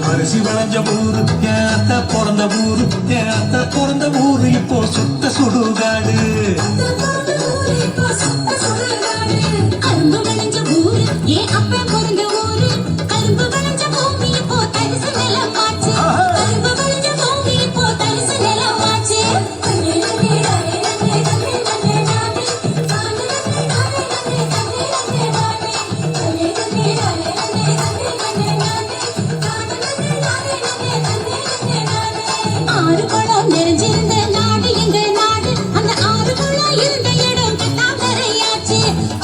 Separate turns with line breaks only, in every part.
அரிசி விளைஞ்ச ஊரு ஏத்த பிறந்த ஊரு ஏத்த பிறந்த ஊரு இப்போ சுத்த சுடுகாடு
கரும்பு விளைஞ்ச ஊரு ஏன் அப்ப பிறந்த ஊரு கரும்பு விளைஞ்ச பூமி இப்போ தரிசு நிலமாச்சு கரும்பு விளைஞ்ச பூமி இப்போ தரிசு நிலமாச்சு ஆறு குளம் நிறைஞ்சிருந்த நாடு எங்க நாடு அந்த ஆறு குளம் இருந்த இடம் கட்டாந்தரையாச்சு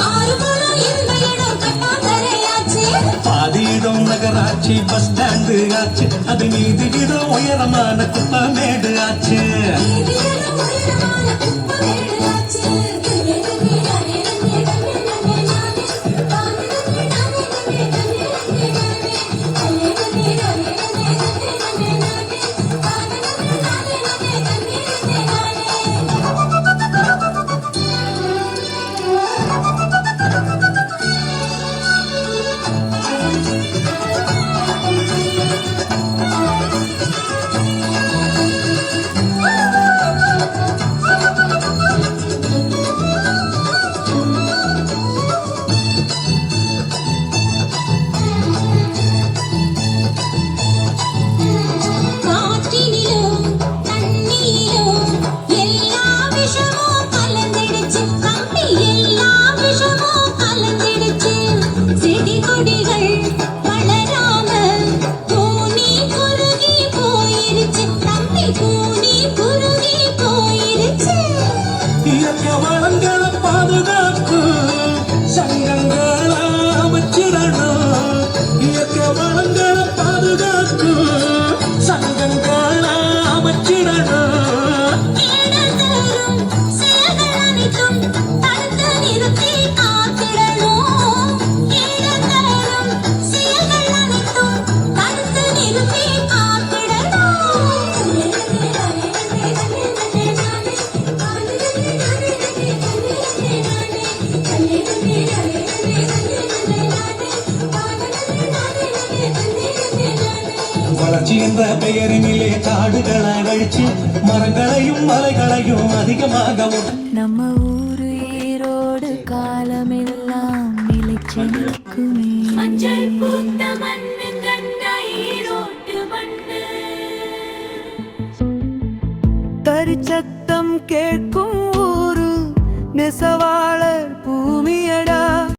ஆறு குளம் இருந்த இடம் கட்டாந்தரையாச்சு
பாதி இடம் நகராட்சி பஸ் ஸ்டாண்டு ஆச்சு அது மீது இடம் உயரமான குப்பமேடு ஆச்சு வளங்களை பாதுகாப்பு சங்கங்கள் அமைச்சிடணும் இயற்கை வளங்களை பாதுகாப்பு சங்கங்கள் அமைச்சிடணும் வளர்ச்சி என்ற பெயரினிலே காடுகளை அழிச்சு மரங்களையும் மலைகளையும் அதிகமாக
நம்ம ஊரு ஈரோடு காலமெல்லாம் நிலைச்சு நிற்குமே
மஞ்சள் பூத்த மண்ணு கண்ட ஈரோட்டு மண்ணு
தரிச்சத்தம் கேட்கும் ஊரு நெசவாளர் பூமியடா